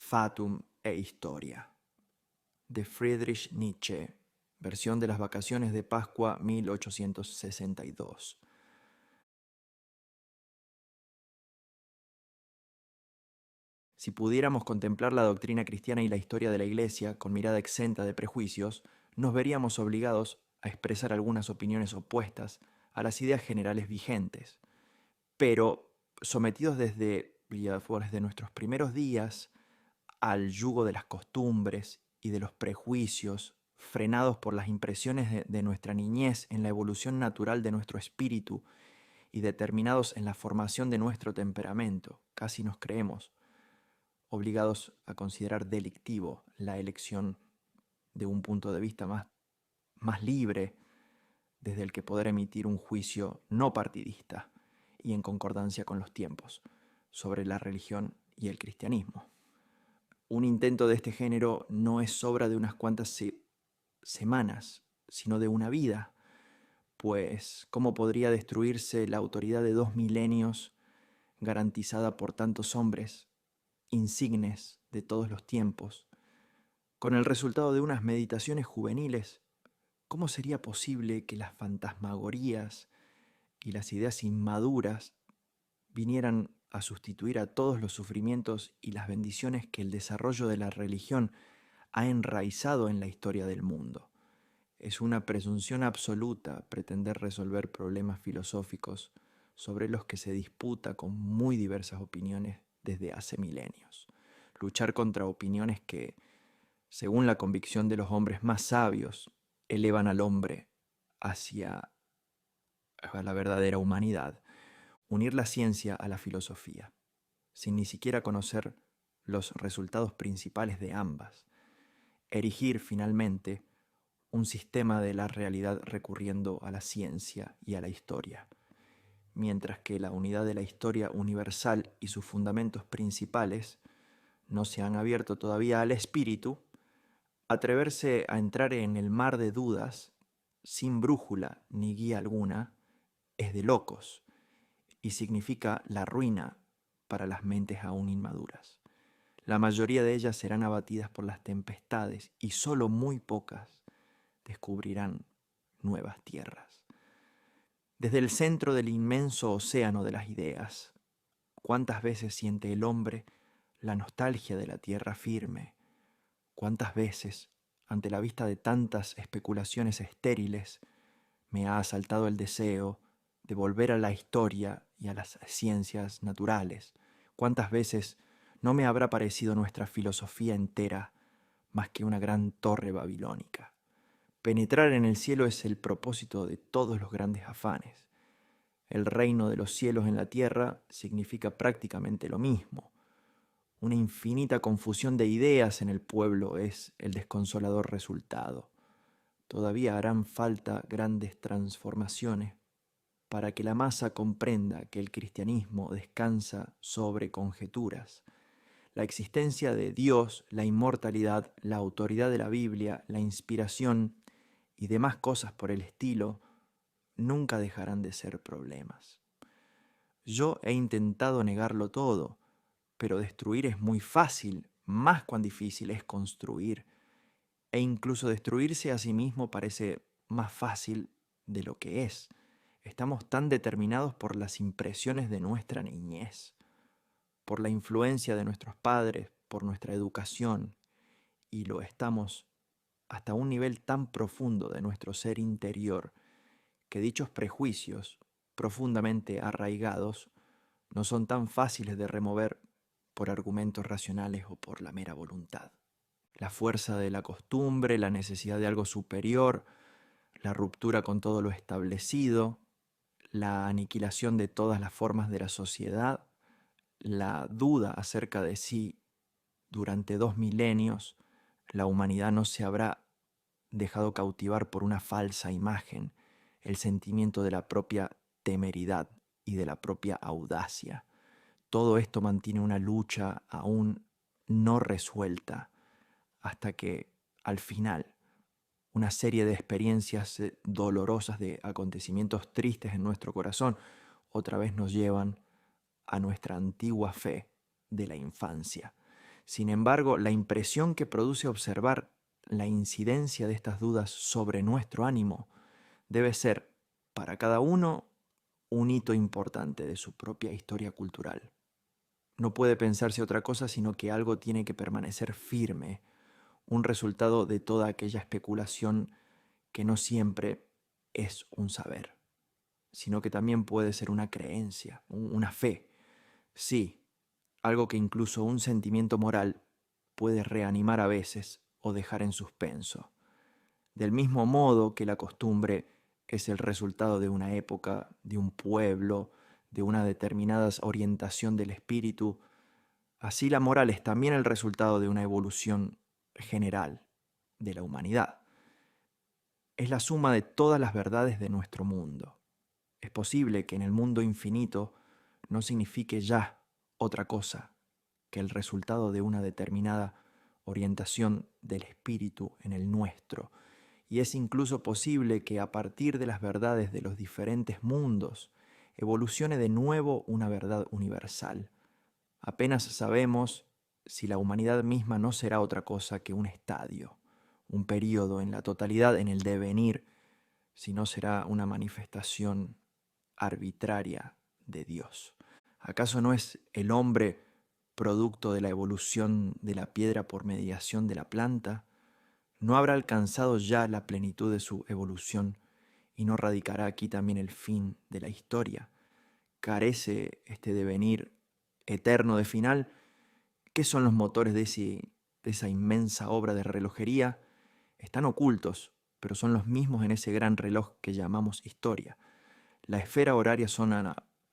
Fatum e Historia, de Friedrich Nietzsche, versión de las vacaciones de Pascua 1862. Si pudiéramos contemplar la doctrina cristiana y la historia de la Iglesia con mirada exenta de prejuicios, nos veríamos obligados a expresar algunas opiniones opuestas a las ideas generales vigentes. Pero, sometidos desde nuestros primeros días al yugo de las costumbres y de los prejuicios, frenados por las impresiones de nuestra niñez en la evolución natural de nuestro espíritu y determinados en la formación de nuestro temperamento, casi nos creemos obligados a considerar delictivo la elección de un punto de vista más libre, desde el que poder emitir un juicio no partidista y en concordancia con los tiempos sobre la religión y el cristianismo. Un intento de este género no es obra de unas cuantas semanas, sino de una vida, pues ¿cómo podría destruirse la autoridad de 2 milenios garantizada por tantos hombres insignes de todos los tiempos, con el resultado de unas meditaciones juveniles? ¿Cómo sería posible que las fantasmagorías y las ideas inmaduras vinieran a sustituir a todos los sufrimientos y las bendiciones que el desarrollo de la religión ha enraizado en la historia del mundo? Es una presunción absoluta pretender resolver problemas filosóficos sobre los que se disputa con muy diversas opiniones desde hace milenios. Luchar contra opiniones que, según la convicción de los hombres más sabios, elevan al hombre hacia la verdadera humanidad. Unir la ciencia a la filosofía, sin ni siquiera conocer los resultados principales de ambas. Erigir, finalmente, un sistema de la realidad recurriendo a la ciencia y a la historia. Mientras que la unidad de la historia universal y sus fundamentos principales no se han abierto todavía al espíritu, atreverse a entrar en el mar de dudas, sin brújula ni guía alguna, es de locos y significa la ruina para las mentes aún inmaduras. La mayoría de ellas serán abatidas por las tempestades y solo muy pocas descubrirán nuevas tierras. Desde el centro del inmenso océano de las ideas, ¿cuántas veces siente el hombre la nostalgia de la tierra firme? ¿Cuántas veces, ante la vista de tantas especulaciones estériles, me ha asaltado el deseo de volver a la historia y a las ciencias naturales? ¿Cuántas veces no me habrá parecido nuestra filosofía entera más que una gran torre babilónica? Penetrar en el cielo es el propósito de todos los grandes afanes. El reino de los cielos en la tierra significa prácticamente lo mismo. Una infinita confusión de ideas en el pueblo es el desconsolador resultado. Todavía harán falta grandes transformaciones para que la masa comprenda que el cristianismo descansa sobre conjeturas. La existencia de Dios, la inmortalidad, la autoridad de la Biblia, la inspiración y demás cosas por el estilo nunca dejarán de ser problemas. Yo he intentado negarlo todo, pero destruir es muy fácil, más cuán difícil es construir. E incluso destruirse a sí mismo parece más fácil de lo que es. Estamos tan determinados por las impresiones de nuestra niñez, por la influencia de nuestros padres, por nuestra educación, y lo estamos hasta un nivel tan profundo de nuestro ser interior que dichos prejuicios, profundamente arraigados, no son tan fáciles de remover por argumentos racionales o por la mera voluntad. La fuerza de la costumbre, la necesidad de algo superior, la ruptura con todo lo establecido, la aniquilación de todas las formas de la sociedad, la duda acerca de si durante 2 milenios la humanidad no se habrá dejado cautivar por una falsa imagen, el sentimiento de la propia temeridad y de la propia audacia. Todo esto mantiene una lucha aún no resuelta hasta que, al final, una serie de experiencias dolorosas, de acontecimientos tristes en nuestro corazón, otra vez nos llevan a nuestra antigua fe de la infancia. Sin embargo, la impresión que produce observar la incidencia de estas dudas sobre nuestro ánimo debe ser, para cada uno, un hito importante de su propia historia cultural. No puede pensarse otra cosa sino que algo tiene que permanecer firme, un resultado de toda aquella especulación que no siempre es un saber, sino que también puede ser una creencia, una fe. Sí, algo que incluso un sentimiento moral puede reanimar a veces o dejar en suspenso. Del mismo modo que la costumbre es el resultado de una época, de un pueblo, de una determinada orientación del espíritu, así la moral es también el resultado de una evolución general de la humanidad. Es la suma de todas las verdades de nuestro mundo. Es posible que en el mundo infinito no signifique ya otra cosa que el resultado de una determinada orientación del espíritu en el nuestro. Y es incluso posible que a partir de las verdades de los diferentes mundos evolucione de nuevo una verdad universal. Apenas sabemos si la humanidad misma no será otra cosa que un estadio, un periodo en la totalidad, en el devenir, si no será una manifestación arbitraria de Dios. ¿Acaso no es el hombre producto de la evolución de la piedra por mediación de la planta? ¿No habrá alcanzado ya la plenitud de su evolución y no radicará aquí también el fin de la historia? ¿Carece este devenir eterno de final? ¿Qué son los motores de esa inmensa obra de relojería? Están ocultos, pero son los mismos en ese gran reloj que llamamos historia. La esfera horaria son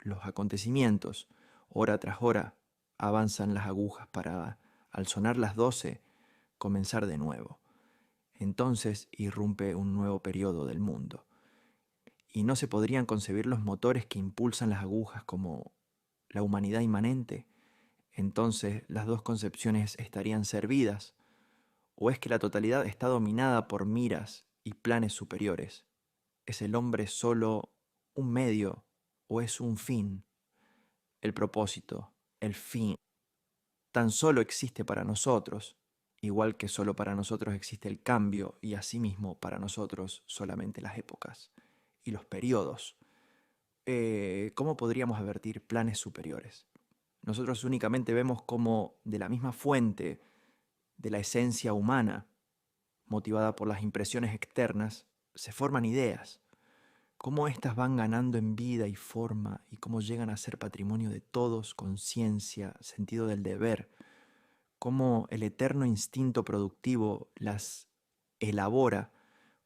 los acontecimientos. Hora tras hora avanzan las agujas para, al sonar las 12, comenzar de nuevo. Entonces irrumpe un nuevo periodo del mundo. Y no se podrían concebir los motores que impulsan las agujas como la humanidad inmanente. Entonces las dos concepciones estarían servidas. ¿O es que la totalidad está dominada por miras y planes superiores? ¿Es el hombre solo un medio o es un fin? El propósito, el fin, tan solo existe para nosotros, igual que solo para nosotros existe el cambio y asimismo para nosotros solamente las épocas y los periodos. ¿Cómo podríamos advertir planes superiores? Nosotros únicamente vemos cómo de la misma fuente de la esencia humana, motivada por las impresiones externas, se forman ideas, cómo éstas van ganando en vida y forma y cómo llegan a ser patrimonio de todos, conciencia, sentido del deber, cómo el eterno instinto productivo las elabora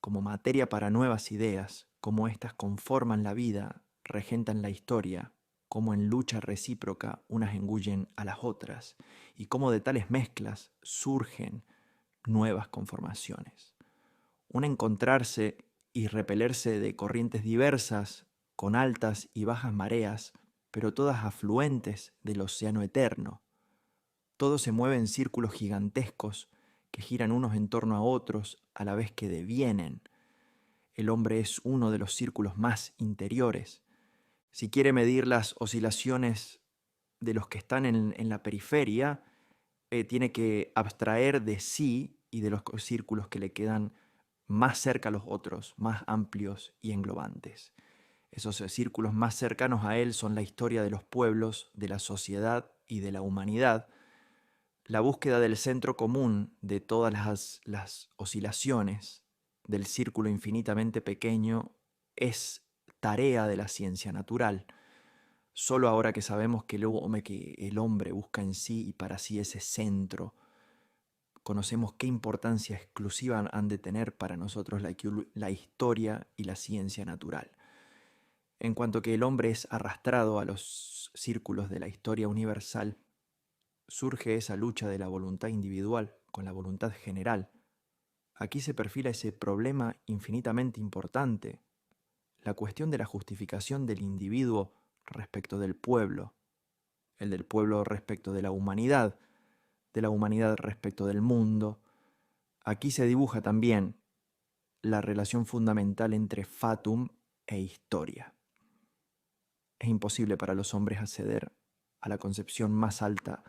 como materia para nuevas ideas, cómo éstas conforman la vida, regentan la historia, cómo en lucha recíproca unas engullen a las otras y cómo de tales mezclas surgen nuevas conformaciones. Un encontrarse y repelerse de corrientes diversas, con altas y bajas mareas, pero todas afluentes del océano eterno. Todo se mueve en círculos gigantescos que giran unos en torno a otros a la vez que devienen. El hombre es uno de los círculos más interiores. Si quiere medir las oscilaciones de los que están en la periferia, tiene que abstraer de sí y de los círculos que le quedan más cerca a los otros, más amplios y englobantes. Esos círculos más cercanos a él son la historia de los pueblos, de la sociedad y de la humanidad, la búsqueda del centro común de todas las oscilaciones del círculo infinitamente pequeño es tarea de la ciencia natural. Solo ahora que sabemos que el hombre busca en sí y para sí ese centro, conocemos qué importancia exclusiva han de tener para nosotros la historia y la ciencia natural. En cuanto que el hombre es arrastrado a los círculos de la historia universal, surge esa lucha de la voluntad individual con la voluntad general. Aquí se perfila ese problema infinitamente importante, la cuestión de la justificación del individuo respecto del pueblo, el del pueblo respecto de la humanidad respecto del mundo. Aquí se dibuja también la relación fundamental entre fatum e historia. Es imposible para los hombres acceder a la concepción más alta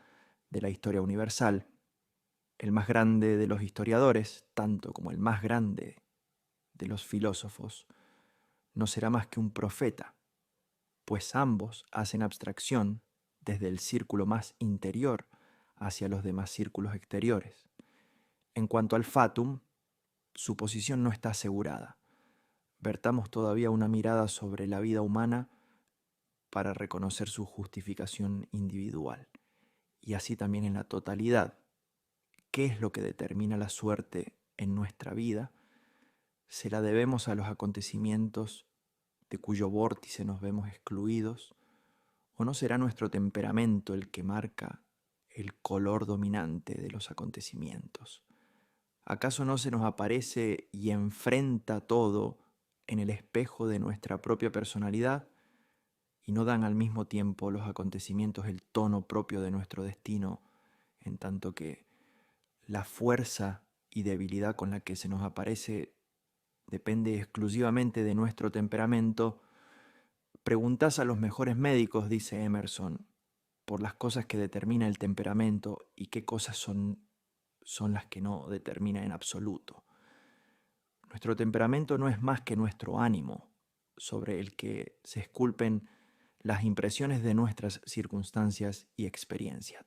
de la historia universal, el más grande de los historiadores, tanto como el más grande de los filósofos, no será más que un profeta, pues ambos hacen abstracción desde el círculo más interior hacia los demás círculos exteriores. En cuanto al fatum, su posición no está asegurada. Vertamos todavía una mirada sobre la vida humana para reconocer su justificación individual, y así también en la totalidad. ¿Qué es lo que determina la suerte en nuestra vida? Se la debemos a los acontecimientos de cuyo vórtice nos vemos excluidos, o no será nuestro temperamento el que marca el color dominante de los acontecimientos. ¿Acaso no se nos aparece y enfrenta todo en el espejo de nuestra propia personalidad y no dan al mismo tiempo los acontecimientos el tono propio de nuestro destino, en tanto que la fuerza y debilidad con la que se nos aparece depende exclusivamente de nuestro temperamento? Preguntás a los mejores médicos, dice Emerson, por las cosas que determina el temperamento y qué cosas son las que no determina en absoluto. Nuestro temperamento no es más que nuestro ánimo, sobre el que se esculpen las impresiones de nuestras circunstancias y experiencias.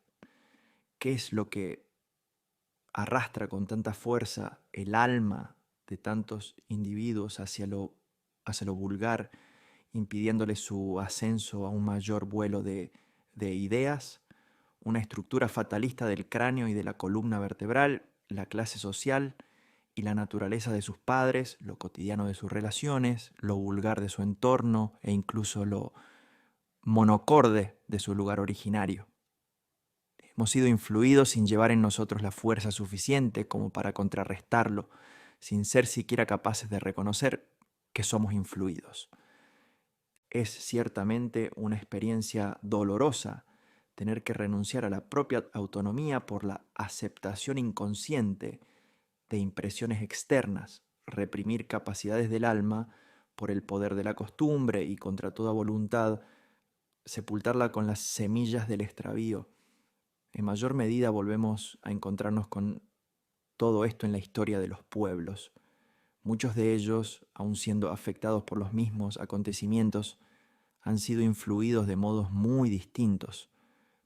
¿Qué es lo que arrastra con tanta fuerza el alma de tantos individuos hacia lo vulgar, impidiéndole su ascenso a un mayor vuelo de ideas? Una estructura fatalista del cráneo y de la columna vertebral, la clase social y la naturaleza de sus padres, lo cotidiano de sus relaciones, lo vulgar de su entorno e incluso lo monocorde de su lugar originario. Hemos sido influidos sin llevar en nosotros la fuerza suficiente como para contrarrestarlo, sin ser siquiera capaces de reconocer que somos influidos. Es ciertamente una experiencia dolorosa tener que renunciar a la propia autonomía por la aceptación inconsciente de impresiones externas, reprimir capacidades del alma por el poder de la costumbre y contra toda voluntad, sepultarla con las semillas del extravío. En mayor medida volvemos a encontrarnos con todo esto en la historia de los pueblos. Muchos de ellos, aun siendo afectados por los mismos acontecimientos, han sido influidos de modos muy distintos.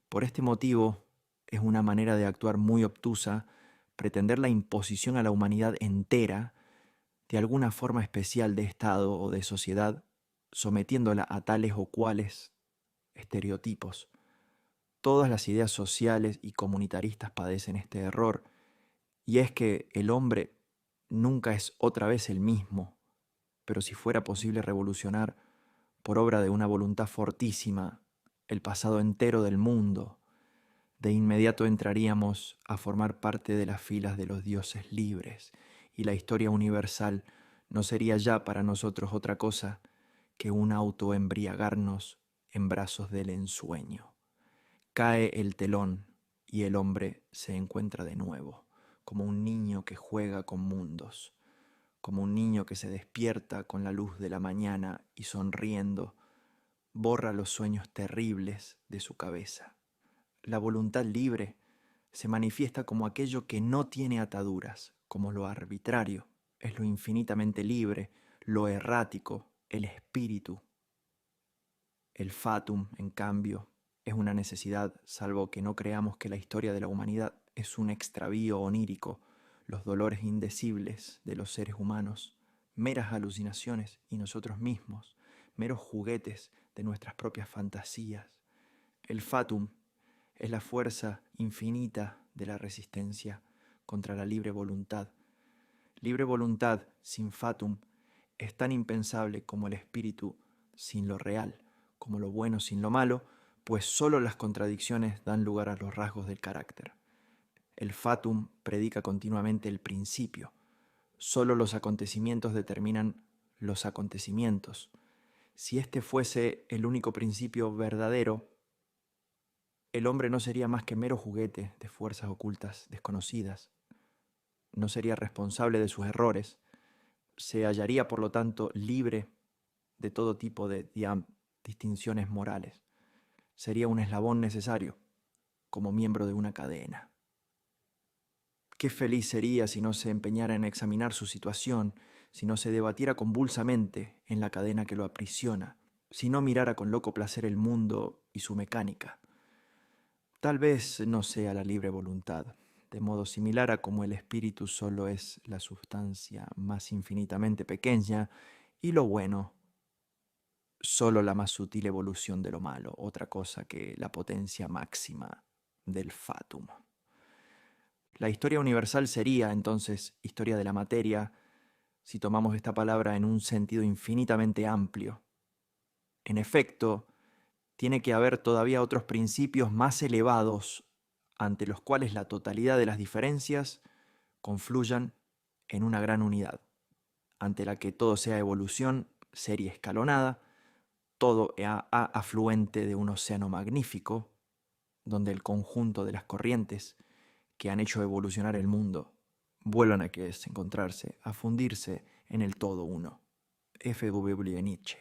Por este motivo, es una manera de actuar muy obtusa pretender la imposición a la humanidad entera de alguna forma especial de Estado o de sociedad, sometiéndola a tales o cuales estereotipos. Todas las ideas sociales y comunitaristas padecen este error, y es que el hombre nunca es otra vez el mismo, pero si fuera posible revolucionar, por obra de una voluntad fortísima, el pasado entero del mundo, de inmediato entraríamos a formar parte de las filas de los dioses libres, y la historia universal no sería ya para nosotros otra cosa que un autoembriagarnos en brazos del ensueño. Cae el telón y el hombre se encuentra de nuevo, como un niño que juega con mundos, como un niño que se despierta con la luz de la mañana y sonriendo borra los sueños terribles de su cabeza. La voluntad libre se manifiesta como aquello que no tiene ataduras, como lo arbitrario, es lo infinitamente libre, lo errático, el espíritu. El fatum, en cambio, es una necesidad, salvo que no creamos que la historia de la humanidad es un extravío onírico, los dolores indecibles de los seres humanos, meras alucinaciones y nosotros mismos, meros juguetes de nuestras propias fantasías. El fatum es la fuerza infinita de la resistencia contra la libre voluntad. Libre voluntad sin fatum es tan impensable como el espíritu sin lo real, como lo bueno sin lo malo, pues solo las contradicciones dan lugar a los rasgos del carácter. El fatum predica continuamente el principio. Solo los acontecimientos determinan los acontecimientos. Si este fuese el único principio verdadero, el hombre no sería más que mero juguete de fuerzas ocultas desconocidas. No sería responsable de sus errores. Se hallaría, por lo tanto, libre de todo tipo de distinciones morales. Sería un eslabón necesario, como miembro de una cadena. Qué feliz sería si no se empeñara en examinar su situación, si no se debatiera convulsamente en la cadena que lo aprisiona, si no mirara con loco placer el mundo y su mecánica. Tal vez no sea la libre voluntad, de modo similar a como el espíritu solo es la sustancia más infinitamente pequeña y lo bueno solo la más sutil evolución de lo malo, otra cosa que la potencia máxima del fatum. La historia universal sería, entonces, historia de la materia, si tomamos esta palabra en un sentido infinitamente amplio. En efecto, tiene que haber todavía otros principios más elevados ante los cuales la totalidad de las diferencias confluyan en una gran unidad, ante la que todo sea evolución, serie escalonada, todo afluente de un océano magnífico, donde el conjunto de las corrientes que han hecho evolucionar el mundo vuelvan a encontrarse, a fundirse en el todo uno. F. W. Nietzsche.